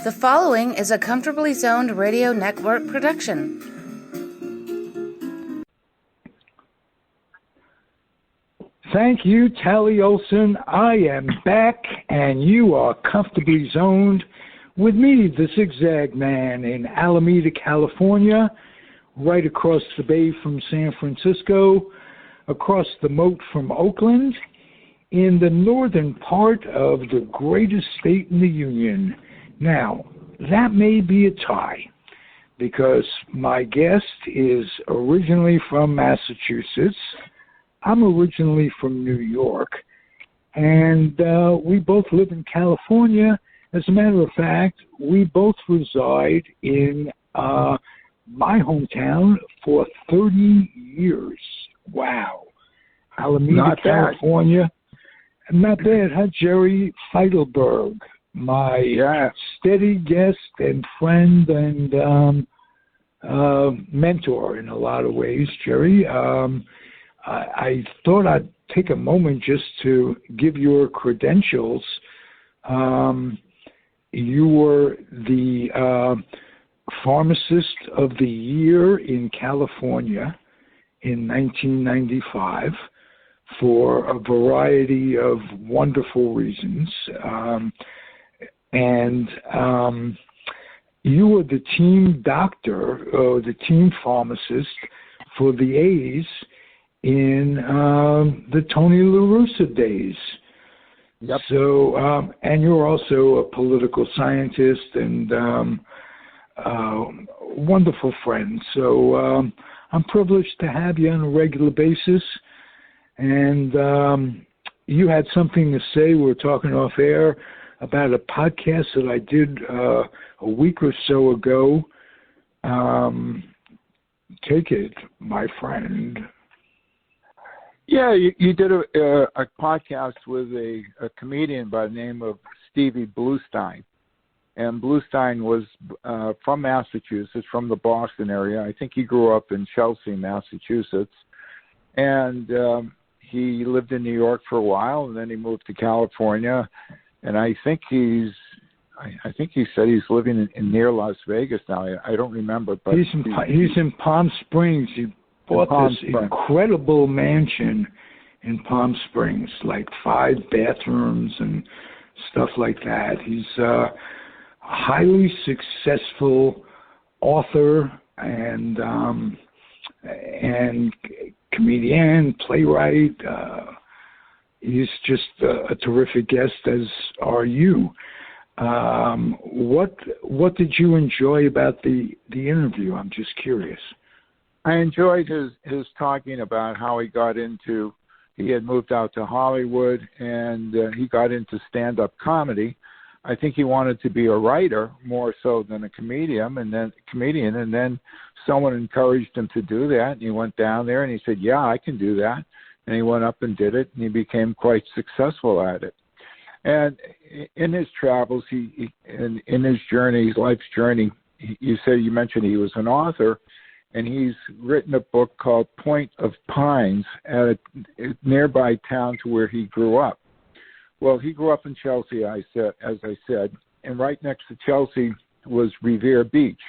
The following is a Comfortably Zoned Radio Network production. Thank you, Tally Olson. I am back, and you are comfortably zoned with me, the Zig Zag Man, in Alameda, California, right across the bay from San Francisco, across the moat from Oakland, in the northern part of the greatest state in the Union. Now, that may be a tie, because my guest is originally from Massachusetts. I'm originally from New York, and we both live in California. As a matter of fact, we both reside in my hometown for 30 years. Wow. Alameda, Not California. Bad. Not bad, huh? Jerry Feitelberg, my steady guest and friend and mentor in a lot of ways, Jerry. I thought I'd take a moment just to give your credentials. You were the Pharmacist of the Year in California in 1995 for a variety of wonderful reasons. And you were the team doctor, or the team pharmacist for the A's in the Tony La Russa days. Yep. So, and you're also a political scientist and wonderful friend. So I'm privileged to have you on a regular basis. And you had something to say. We were talking off air about a podcast that I did a week or so ago. Take it, my friend. Yeah, you did a podcast with a comedian by the name of Stevie Bluestein. And Bluestein was from Massachusetts, from the Boston area. I think he grew up in Chelsea, Massachusetts. And he lived in New York for a while, and then he moved to California. And I think he said he's living in near Las Vegas now. I don't remember, but he's in Palm Springs. He bought this incredible mansion in Palm Springs, like 5 bathrooms and stuff like that. He's a highly successful author and comedian, playwright. He's just a terrific guest, as are you. What did you enjoy about the interview? I'm just curious. I enjoyed his talking about how he had moved out to Hollywood, and he got into stand-up comedy. I think he wanted to be a writer more so than a comedian, and then someone encouraged him to do that, and he went down there and he said, "Yeah, I can do that." And he went up and did it, and he became quite successful at it. And in his travels, in his journey, his life's journey, you mentioned he was an author, and he's written a book called Point of Pines at a nearby town to where he grew up. Well, he grew up in Chelsea, as I said, and right next to Chelsea was Revere Beach.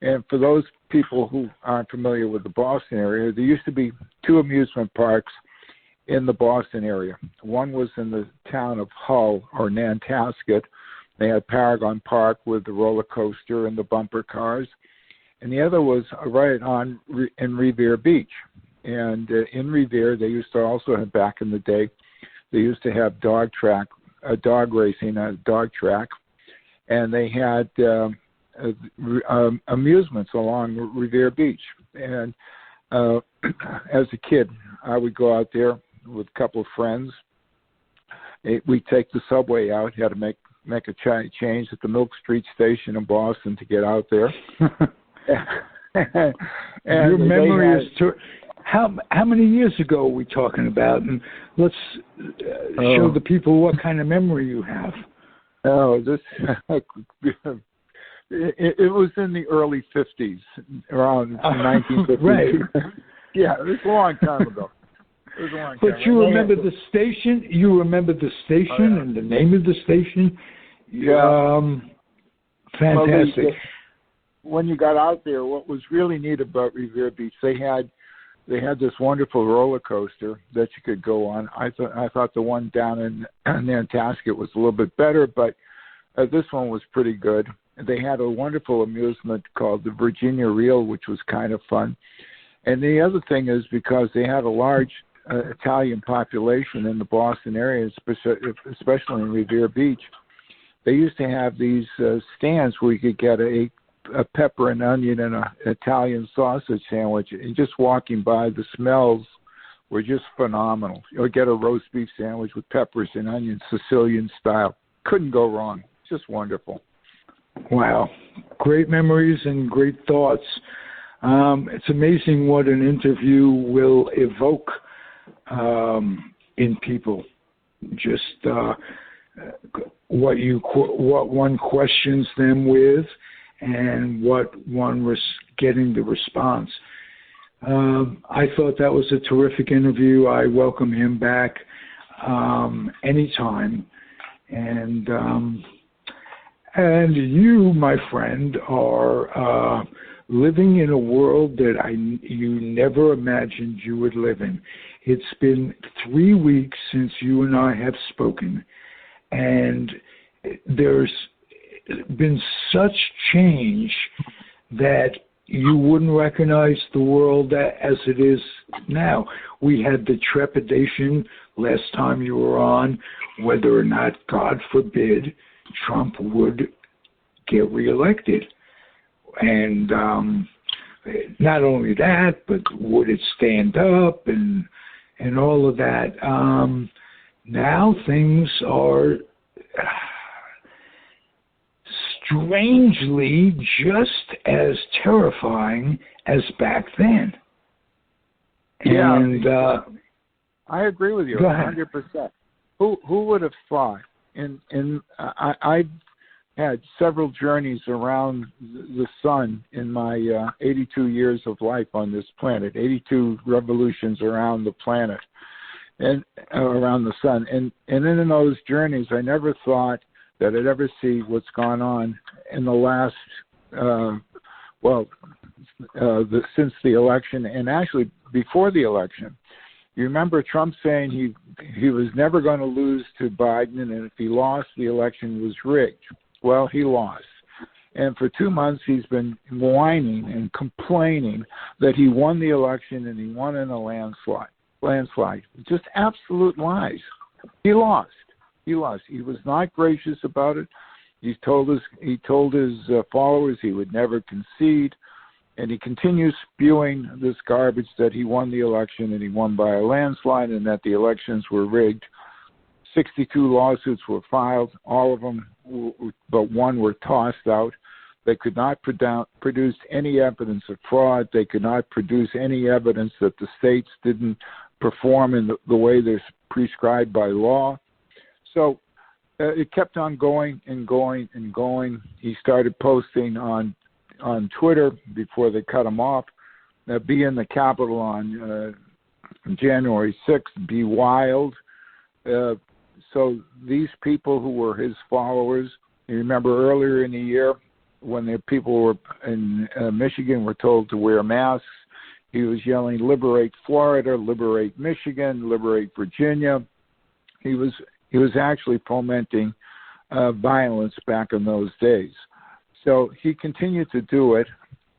And for those people who aren't familiar with the Boston area, there used to be 2 amusement parks in the Boston area. One was in the town of Hull or Nantasket. They had Paragon Park with the roller coaster and the bumper cars. And the other was right on in Revere Beach. And in Revere, they used to also have, back in the day, they used to have dog racing at a dog track. And they had amusements along Revere Beach. And as a kid, I would go out there with a couple of friends. We'd take the subway out. You had to make a change at the Milk Street station in Boston to get out there. And your memory is how many years ago are we talking about? And let's show the people what kind of memory you have. It was in the early 50s, around 1952. Right. Yeah, it was a long time ago. It was a long But time. you remember the station? You remember the station and the name of the station? Yeah. Fantastic. Well, when you got out there, what was really neat about Revere Beach, they had this wonderful roller coaster that you could go on. I thought the one down in Nantasket was a little bit better, but this one was pretty good. They had a wonderful amusement called the Virginia Reel, which was kind of fun. And the other thing is because they had a large Italian population in the Boston area, especially in Revere Beach, they used to have these stands where you could get a pepper and onion and an Italian sausage sandwich, and just walking by, the smells were just phenomenal. Or get a roast beef sandwich with peppers and onions, Sicilian style. Couldn't go wrong. Just wonderful. Wow. Great memories and great thoughts. It's amazing what an interview will evoke in people. Just what one questions them with, and what one was getting the response. I thought that was a terrific interview. I welcome him back anytime. And you, my friend, are living in a world that you never imagined you would live in. It's been 3 weeks since you and I have spoken, and there's been such change that you wouldn't recognize the world as it is now. We had the trepidation last time you were on, whether or not, God forbid, Trump would get reelected. And not only that, but would it stand up and all of that. Now things are strangely just as terrifying as back then. Yeah, and I agree with you 100%. Who would have thought? And I had several journeys around the sun in my 82 years of life on this planet, 82 revolutions around the planet and around the sun. And in those journeys, I never thought that I'd ever see what's gone on in the last, since the election, and actually before the election. You remember Trump saying he was never going to lose to Biden, and if he lost, the election was rigged. Well, he lost. And for 2 months, he's been whining and complaining that he won the election and he won in a landslide. Just absolute lies. He lost. He was not gracious about it. He told his followers he would never concede, and he continues spewing this garbage that he won the election and he won by a landslide and that the elections were rigged. 62 lawsuits were filed. All of them, but one, were tossed out. They could not produce any evidence of fraud. They could not produce any evidence that the states didn't perform in the way they're prescribed by law. So it kept on going and going and going. He started posting on Twitter before they cut him off. Be in the Capitol on January 6th. Be wild. So these people who were his followers, you remember earlier in the year when the people were in Michigan were told to wear masks, he was yelling, "Liberate Florida, liberate Michigan, liberate Virginia." He was actually fomenting violence back in those days. So he continued to do it,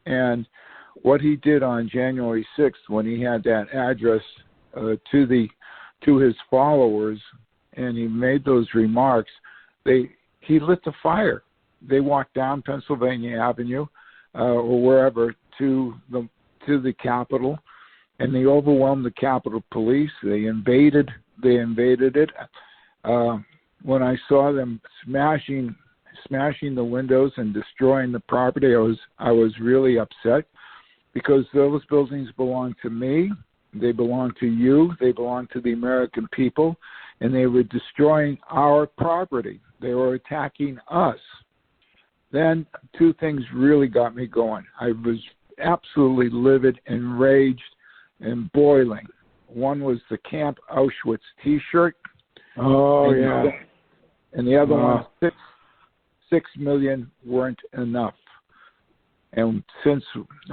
and what he did on January 6th when he had that address to his followers, and he made those remarks, he lit the fire. They walked down Pennsylvania Avenue or wherever to the Capitol, and they overwhelmed the Capitol Police. They invaded it. When I saw them smashing the windows and destroying the property, I was really upset, because those buildings belong to me, they belong to you, they belong to the American people, and they were destroying our property. They were attacking us. Then two things really got me going. I was absolutely livid, enraged, and boiling. One was the Camp Auschwitz T-shirt. Oh, yeah. And the other one, 6 million weren't enough. And since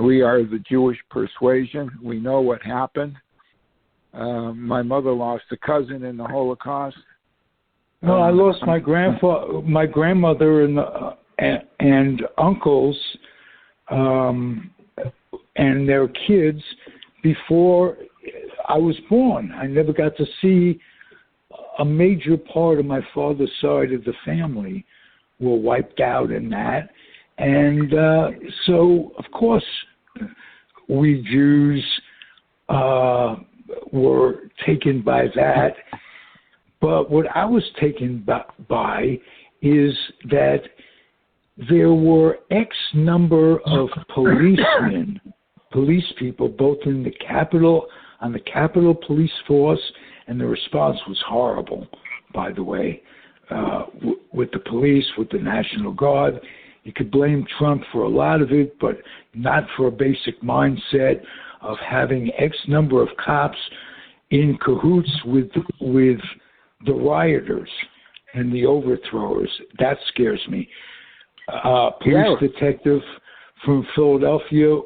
we are the Jewish persuasion, we know what happened. My mother lost a cousin in the Holocaust. Well, I lost my grandmother, and uncles, and their kids before I was born. I never got to see a major part of my father's side of the family were wiped out in that. And so, of course, we Jews were taken by that. But what I was taken by is that there were X number of policemen, police people, both in the Capitol, on the Capitol Police Force, and the response was horrible, by the way, with the police, with the National Guard. You could blame Trump for a lot of it, but not for a basic mindset of having X number of cops in cahoots with the rioters and the overthrowers. That scares me. Police detective from Philadelphia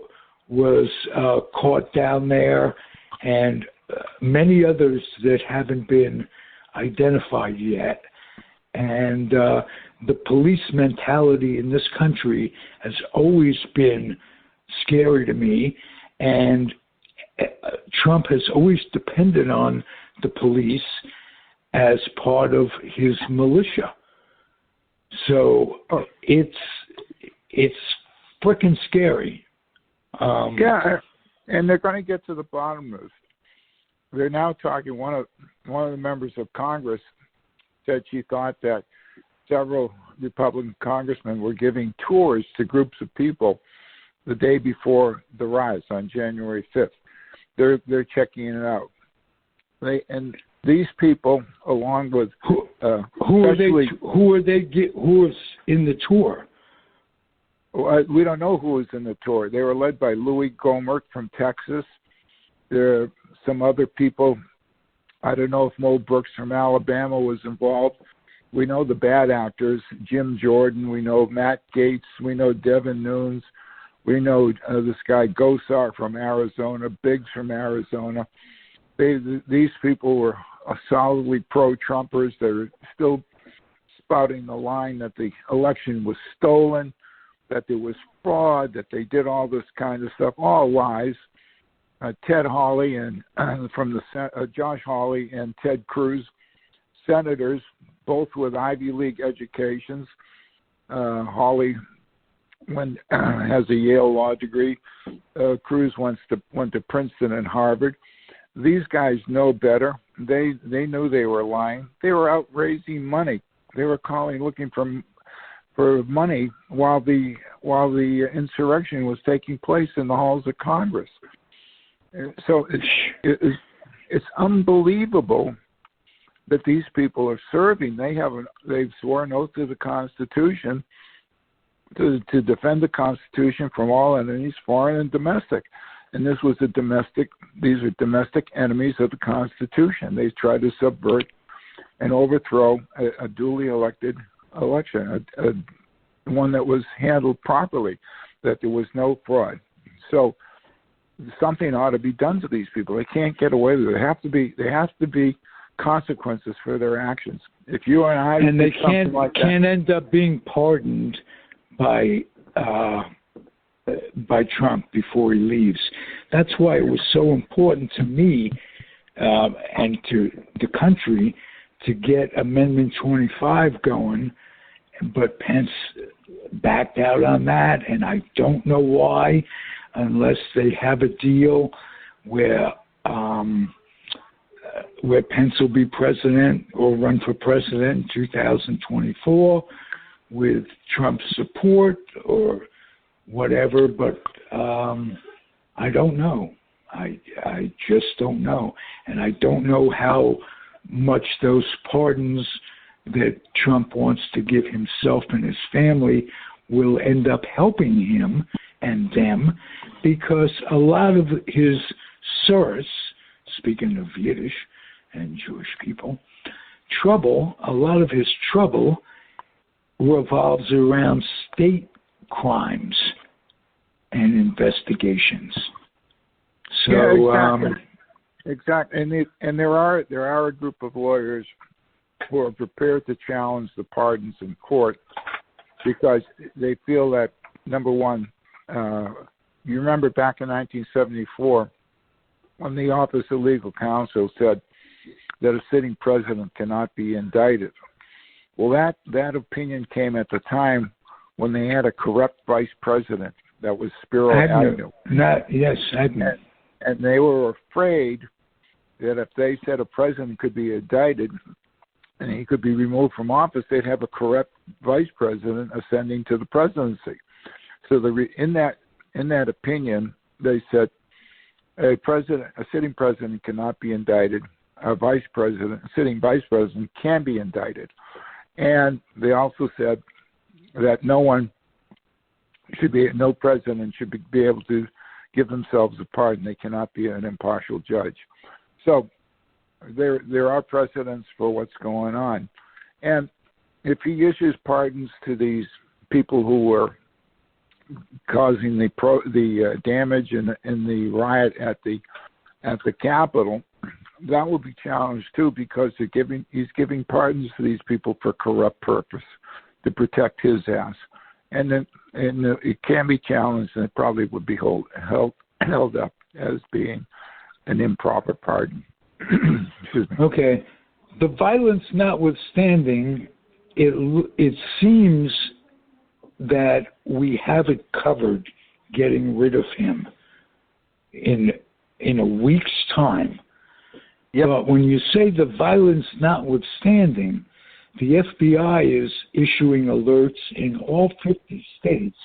was caught down there, and many others that haven't been identified yet. And the police mentality in this country has always been scary to me, and Trump has always depended on the police as part of his militia. So it's frickin' scary. Yeah, and they're going to get to the bottom of this. They're now talking. One of the members of Congress said she thought that several Republican congressmen were giving tours to groups of people the day before the riots on January 5th. They're checking it out. And these people, along with who was in the tour? We don't know who was in the tour. They were led by Louis Gohmert from Texas. There are some other people. I don't know if Mo Brooks from Alabama was involved. We know the bad actors, Jim Jordan. We know Matt Gaetz. We know Devin Nunes. We know this guy Gosar from Arizona, Biggs from Arizona. These people were solidly pro-Trumpers. They're still spouting the line that the election was stolen, that there was fraud, that they did all this kind of stuff, all lies. Ted Hawley and Josh Hawley and Ted Cruz, senators, both with Ivy League educations. Hawley has a Yale law degree. Cruz went to Princeton and Harvard. These guys know better. They knew they were lying. They were out raising money. They were looking for money while the insurrection was taking place in the halls of Congress. So it's unbelievable that these people are serving. They've sworn oath to the Constitution to defend the Constitution from all enemies, foreign and domestic. And these are domestic enemies of the Constitution. They try to subvert and overthrow a duly elected election, one that was handled properly, that there was no fraud. So something ought to be done to these people. They can't get away with it. There have to be consequences for their actions. If you and I and they can't end up being pardoned by Trump before he leaves. That's why it was so important to me and to the country to get Amendment 25 going, but Pence backed out on that, and I don't know why, unless they have a deal where Pence will be president or run for president in 2024 with Trump's support or whatever, but I don't know. I just don't know. And I don't know how much those pardons that Trump wants to give himself and his family will end up helping him and them, because a lot of his Tsuris, speaking of Yiddish and Jewish people, a lot of his trouble revolves around state crimes and investigations. So, yeah, exactly. And there are a group of lawyers who are prepared to challenge the pardons in court because they feel that, number one, you remember back in 1974 when the Office of Legal Counsel said that a sitting president cannot be indicted. Well, that opinion came at the time when they had a corrupt vice president that was Spiro Agnew. Agnew. And they were afraid that if they said a president could be indicted and he could be removed from office, they'd have a corrupt vice president ascending to the presidency. So in that opinion, they said a sitting president cannot be indicted. A sitting vice president can be indicted. And they also said that no president should be able to give themselves a pardon. They cannot be an impartial judge. So there are precedents for what's going on. And if he issues pardons to these people who were causing the damage in the riot at the Capitol, that will be challenged too, because he's giving pardons to these people for corrupt purpose to protect his ass, and it can be challenged, and it probably would be held up as being an improper pardon. Excuse me. Okay, the violence notwithstanding, it seems that we have it covered getting rid of him in a week's time. Yep. But when you say the violence notwithstanding, the FBI is issuing alerts in all 50 states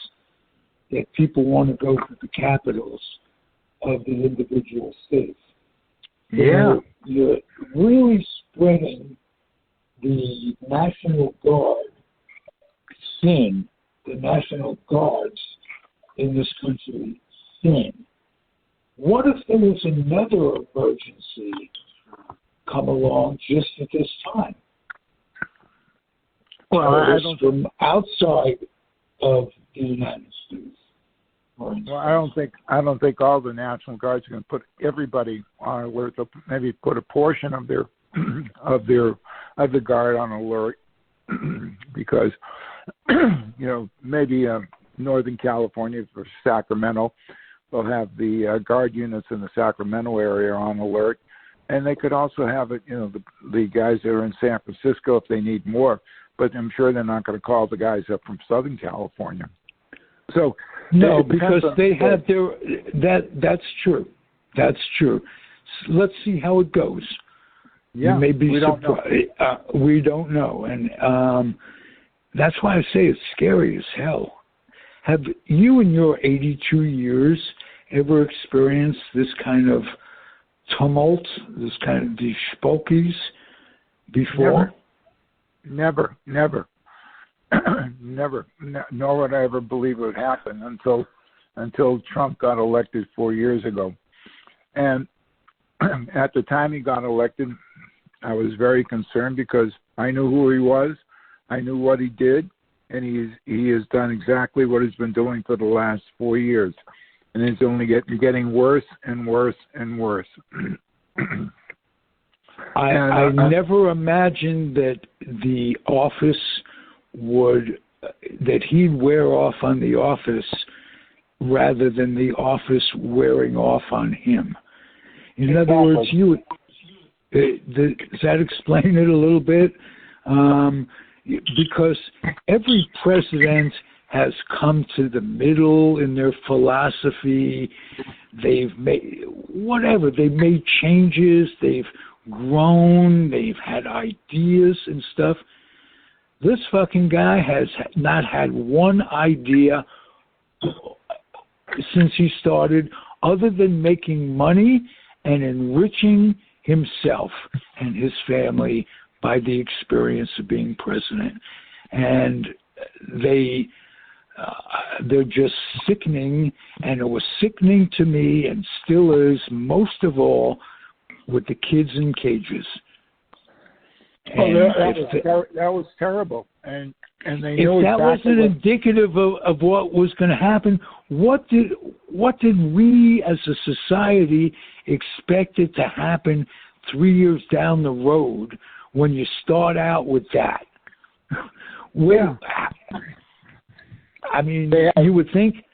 that people want to go to the capitals of the individual states. Yeah. So you're really spreading the National Guard sin, the National Guards in this country sin. What if there was another emergency come along just at this time? Well, I don't from outside of the United States. Well, I don't think all the National Guards are going to put everybody on alert. They'll maybe put a portion of the guard on alert because maybe Northern California for Sacramento, they'll have the guard units in the Sacramento area on alert, and they could also have it. The guys that are in San Francisco if they need more. But I'm sure they're not going to call the guys up from Southern California. So no, because they have their that's true. That's true. Let's see how it goes. Yeah, you may be we don't know. We don't know, and that's why I say it's scary as hell. Have you, in your 82 years, ever experienced this kind of tumult, these spookies before? Never. Never. Nor would I ever believe it would happen until Trump got elected 4 years ago. And at the time he got elected, I was very concerned because I knew who he was, I knew what he did, and he has done exactly what he's been doing for the last 4 years. And it's only getting worse and worse and worse. I never imagined that the office that he'd wear off on the office rather than the office wearing off on him. In other words, does that explain it a little bit? Because every president has come to the middle in their philosophy. They've made changes. They've grown. They've had ideas and stuff. This fucking guy has not had one idea since he started other than making money and enriching himself and his family by the experience of being president. And they're just sickening, and it was sickening to me and still is, most of all, with the kids in cages. That was terrible. And they knew if that exactly wasn't indicative of what was going to happen, what did we as a society expect it to happen 3 years down the road when you start out with that? I mean, you would think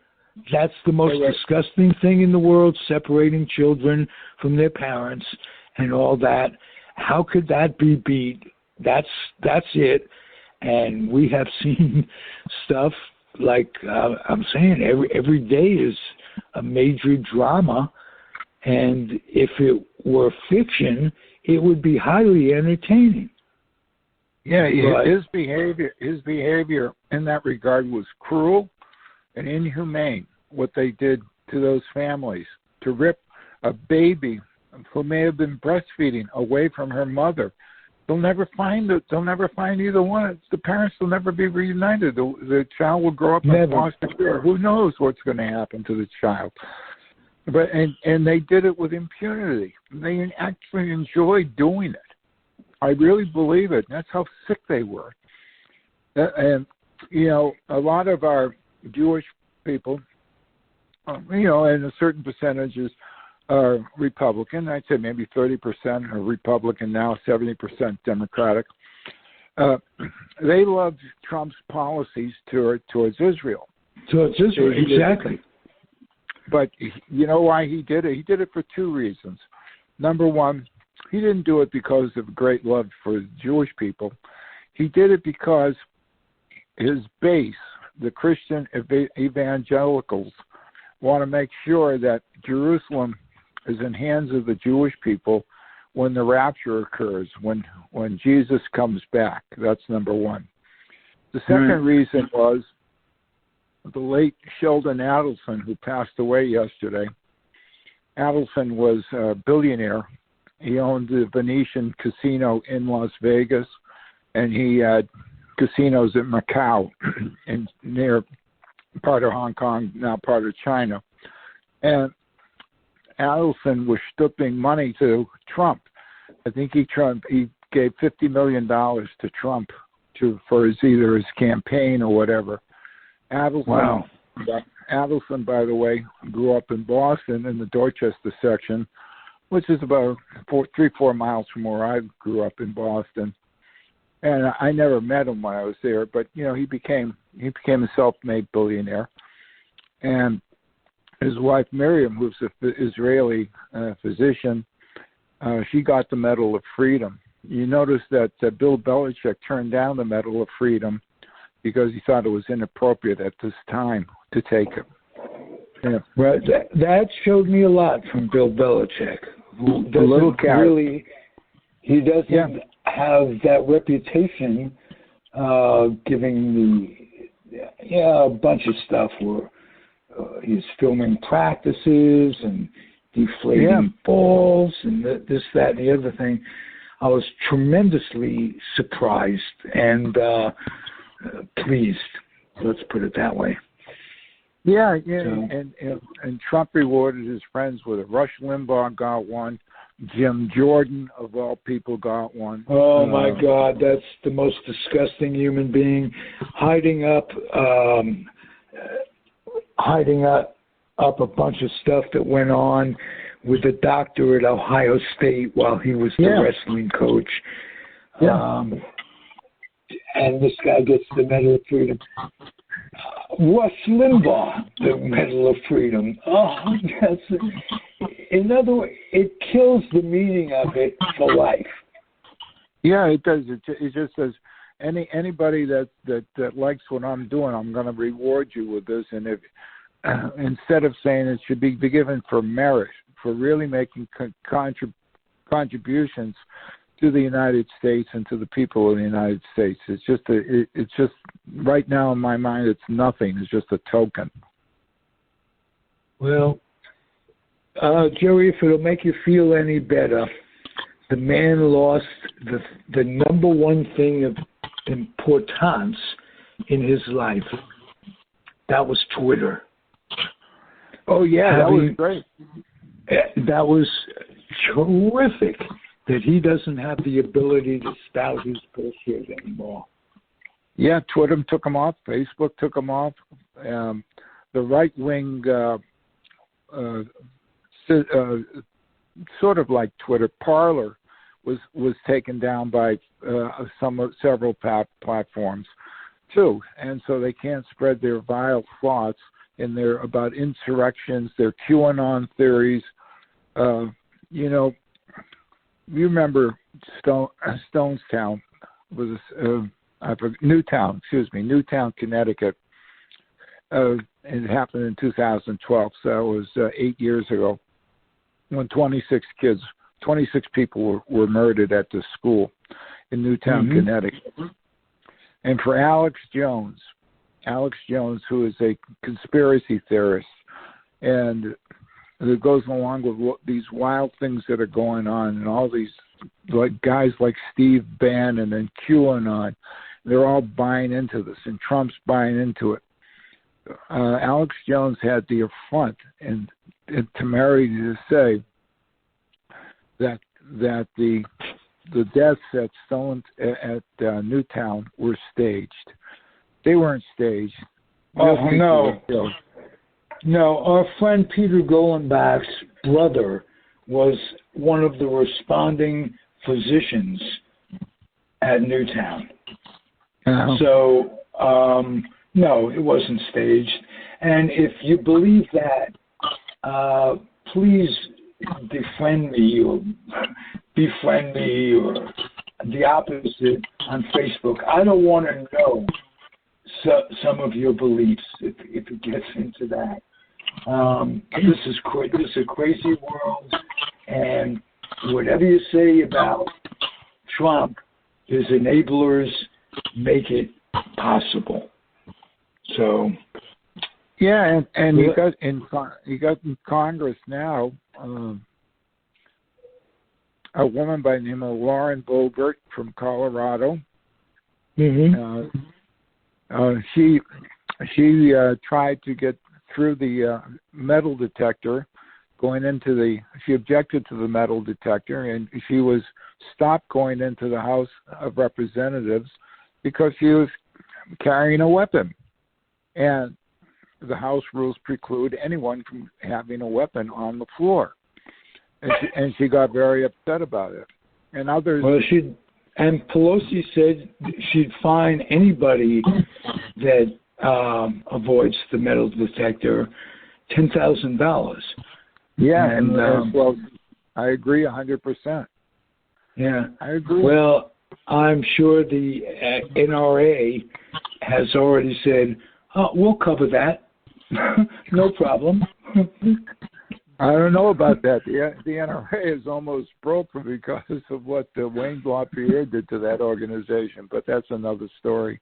that's the most disgusting thing in the world, separating children from their parents and all that. How could that be beat? That's it. And we have seen stuff like I'm saying every day is a major drama. And if it were fiction, it would be highly entertaining. Yeah, his behavior in that regard was cruel and inhumane. What they did to those families, to rip a baby who may have been breastfeeding away from her mother. They'll never find it. They'll never find either one. The parents will never be reunited. The child will grow up in foster care. Who knows what's going to happen to the child? But and they did it with impunity. They actually enjoyed doing it. I really believe it. That's how sick they were. And a lot of our Jewish people, and a certain percentages are Republican. I'd say maybe 30% are Republican now, 70% Democratic. They loved Trump's policies towards Israel. Towards Israel, exactly. But you know why he did it? He did it for two reasons. Number one, he didn't do it because of great love for Jewish people. He did it because his base, the Christian evangelicals, want to make sure that Jerusalem is in hands of the Jewish people when the rapture occurs, when Jesus comes back. That's number one. The second reason was the late Sheldon Adelson, who passed away yesterday. Adelson was a billionaire. He owned the Venetian Casino in Las Vegas, and he had casinos in Macau, and near part of Hong Kong, now part of China. And Adelson was stooping money to Trump. I think he gave $50 million to Trump for either his campaign or whatever. Adelson, Adelson, by the way, grew up in Boston in the Dorchester section, which is about 3-4 miles from where I grew up in Boston. And I never met him when I was there, but he became a self-made billionaire. And his wife Miriam, who's an Israeli physician, she got the Medal of Freedom. You notice that Bill Belichick turned down the Medal of Freedom because he thought it was inappropriate at this time to take it. Yeah. Right. That showed me a lot from Bill Belichick. Who he doesn't have that reputation, giving a bunch of stuff where he's filming practices and deflating balls and this, that, and the other thing. I was tremendously surprised and pleased. Let's put it that way. Yeah. And Trump rewarded his friends with it. Rush Limbaugh got one. Jim Jordan, of all people, got one. Oh, my God. That's the most disgusting human being. Hiding up a bunch of stuff that went on with a doctor at Ohio State while he was the wrestling coach. And this guy gets the Medal of Freedom. Rush Limbaugh, the Medal of Freedom. In other words, it kills the meaning of it for life. Yeah, it does. It just says anybody that likes what I'm doing, I'm going to reward you with this. And if instead of saying it should be given for merit, for really making contributions to the United States and to the people of the United States. It's just right now in my mind, it's nothing. It's just a token. Well, Jerry, if it'll make you feel any better, the man lost the number one thing of importance in his life. that was Twitter. Oh, yeah, that was great. That was terrific that he doesn't have the ability to spout his bullshit anymore. Yeah, Twitter took him off. Facebook took him off. The right-wing, sort of like Twitter, Parler was taken down by several platforms too, and so they can't spread their vile thoughts and their about insurrections, their QAnon theories. You remember Stonestown was Newtown, Connecticut. It happened in 2012, so it was 8 years ago, when 26 people were murdered at the school in Newtown, Connecticut. And for Alex Jones, who is a conspiracy theorist, and it goes along with these wild things that are going on, and all these like guys like Steve Bannon and QAnon, they're all buying into this, and Trump's buying into it. Alex Jones had the affront and temerity to say that the deaths at Newtown were staged. They weren't staged. Oh, no, our friend Peter Golenbach's brother was one of the responding physicians at Newtown. Uh-huh. So, no, it wasn't staged. And if you believe that, please defriend me or befriend me or the opposite on Facebook. I don't want to know some of your beliefs if it gets into that. This is a crazy world, and whatever you say about Trump, his enablers make it possible. So, yeah, and you got in Congress now a woman by the name of Lauren Boebert from Colorado. She tried to get through the metal detector she objected to the metal detector, and she was stopped going into the House of Representatives because she was carrying a weapon. And the House rules preclude anyone from having a weapon on the floor. And she got very upset about it. And others... Well, and Pelosi said she'd fine anybody that avoids the metal detector $10,000. Yeah, and well, I agree 100%. Yeah, I agree. Well, I'm sure the NRA has already said, "Oh, we'll cover that. No problem." I don't know about that. The NRA is almost broke because of what Wayne LaPierre did to that organization, but that's another story.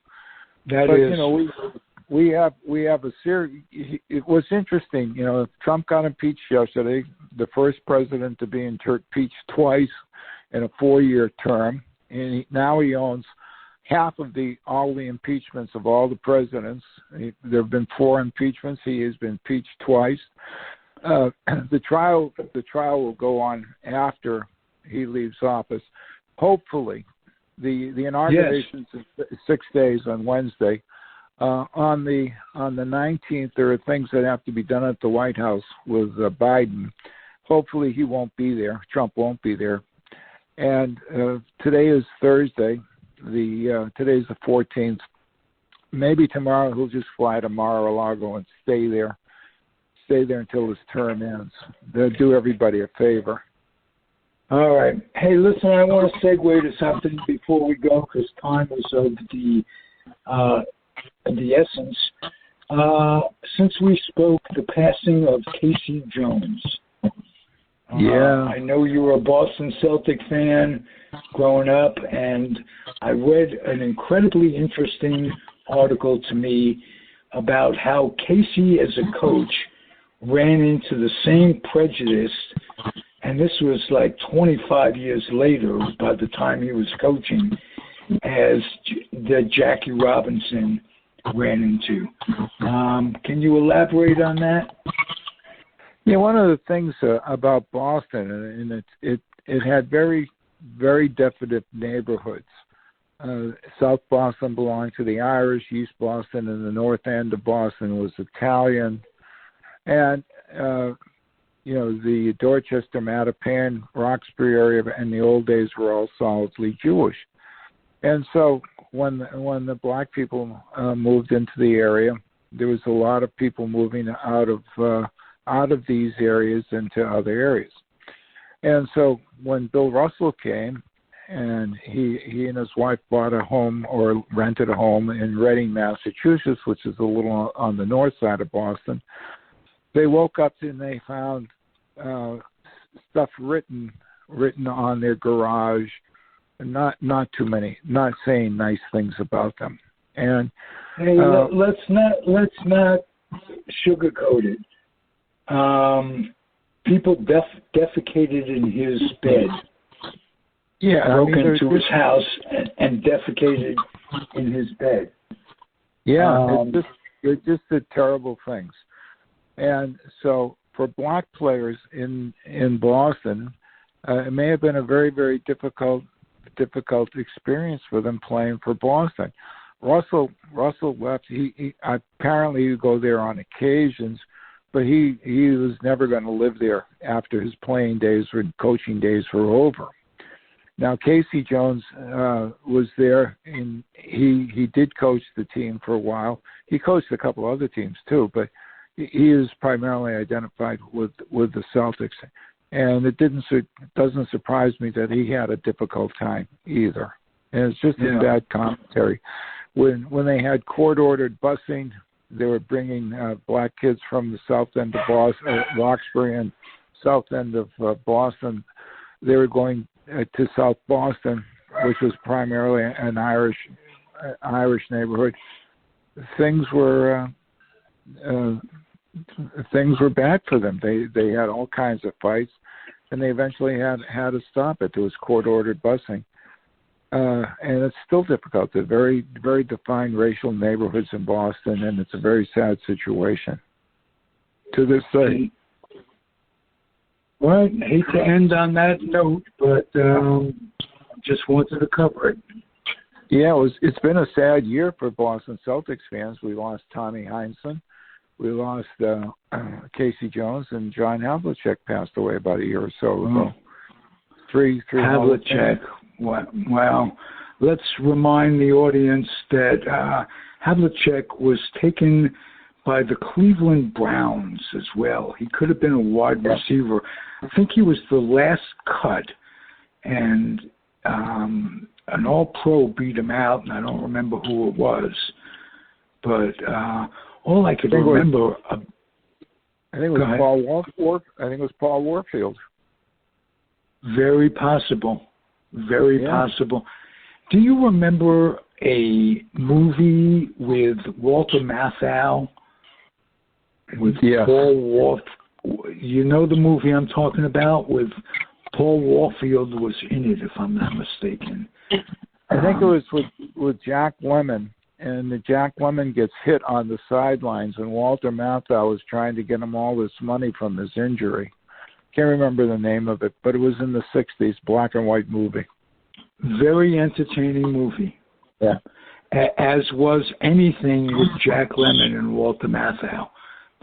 We have a series. It was interesting. Trump got impeached yesterday, the first president to be impeached twice in a 4-year term, and now he owns half of all the impeachments of all the presidents. There have been 4 impeachments. He has been impeached twice. The trial will go on after he leaves office. Hopefully, the inauguration is 6 days on Wednesday. On the 19th, there are things that have to be done at the White House with Biden. Hopefully, he won't be there. Trump won't be there. And today is Thursday. Today's the 14th. Maybe tomorrow he'll just fly to Mar-a-Lago and stay there until his term ends. They'll do everybody a favor. All right. Hey, listen, I want to segue to something before we go because time is of the essence. Since we spoke, the passing of Casey Jones. Yeah. I know you were a Boston Celtic fan growing up, and I read an incredibly interesting article to me about how Casey, as a coach, ran into the same prejudice, and this was like 25 years later by the time he was coaching, as that Jackie Robinson ran into. Can you elaborate on that? Yeah, one of the things about Boston, and it had very, very definite neighborhoods. South Boston belonged to the Irish, East Boston and the north end of Boston was Italian. And, the Dorchester, Mattapan, Roxbury area in the old days were all solidly Jewish. And so when the black people moved into the area, there was a lot of people moving out of these areas into other areas. And so when Bill Russell came, and he and his wife bought a home or rented a home in Reading, Massachusetts, which is a little on the north side of Boston, they woke up and they found stuff written on their garage, not too many, not saying nice things about them. And hey, let's not sugarcoat it. People defecated in his bed. Yeah, broke into his house and defecated in his bed. Yeah, it just did terrible things. And so for black players in Boston, it may have been a very, very difficult experience for them playing for Boston. Russell left. He apparently would go there on occasions, but he was never going to live there after his playing days or coaching days were over. Now, Casey Jones was there, and he did coach the team for a while. He coached a couple other teams too, but he is primarily identified with the Celtics. And it doesn't surprise me that he had a difficult time either. And it's just a bad commentary. When they had court-ordered busing, they were bringing black kids from the south end of Boston, Roxbury and south end of Boston. They were going to South Boston, which was primarily an Irish neighborhood. Things were bad for them. They had all kinds of fights, and they eventually had to stop it. There was court-ordered busing, and it's still difficult. They're very, very defined racial neighborhoods in Boston, and it's a very sad situation to this day. Well, I hate to end on that note, but just wanted to cover it. Yeah, it's been a sad year for Boston Celtics fans. We lost Tommy Heinsohn. We lost Casey Jones, and John Havlicek passed away about a year or so ago. Three Havlicek. Well, let's remind the audience that Havlicek was taken by the Cleveland Browns as well. He could have been a wide receiver. I think he was the last cut, and an All-Pro beat him out, and I don't remember who it was. But all I could remember... I think it was Paul Warfield. Very possible. Very possible. Do you remember a movie with Walter Matthau? With Paul Warfield? You know the movie I'm talking about? With Paul Warfield was in it, if I'm not mistaken. I think it was with Jack Lemmon, and the Jack Lemmon gets hit on the sidelines, and Walter Matthau was trying to get him all this money from his injury. Can't remember the name of it, but it was in the 60s, black and white movie. Very entertaining movie. Yeah. As was anything with Jack Lemmon and Walter Matthau.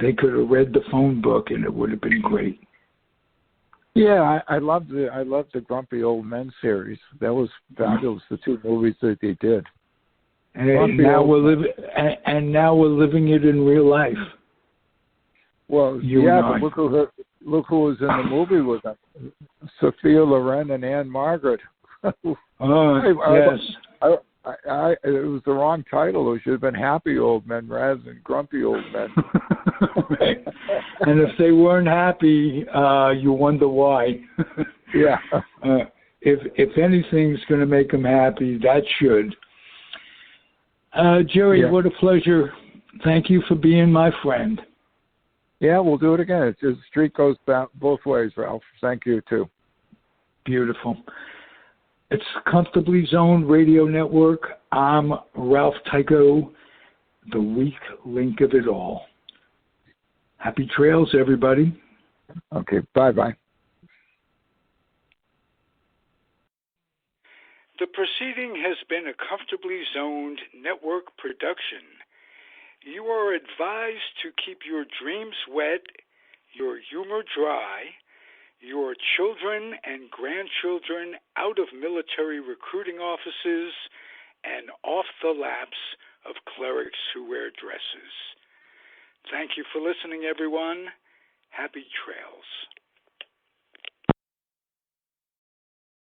They could have read the phone book, and it would have been great. Yeah, I loved the Grumpy Old Men series. That was fabulous. The two movies that they did. And now we're living it in real life. Well, but look who was in the movie with them: Sophia Loren and Anne Margaret. Yes. It was the wrong title. It should have been Happy Old Men rather than Grumpy Old Men. And if they weren't happy, you wonder why. Yeah. If anything's going to make them happy, that should. Jerry, what a pleasure. Thank you for being my friend. Yeah, we'll do it again. The street goes both ways, Ralph. Thank you, too. Beautiful. It's Comfortably Zoned Radio Network. I'm Ralph Tycho. the weak link of it all. Happy trails, everybody. Okay, bye-bye. The proceeding has been a Comfortably Zoned network production. You are advised to keep your dreams wet, your humor dry, your children and grandchildren out of military recruiting offices and off the laps of clerics who wear dresses. Thank you for listening, everyone. Happy trails.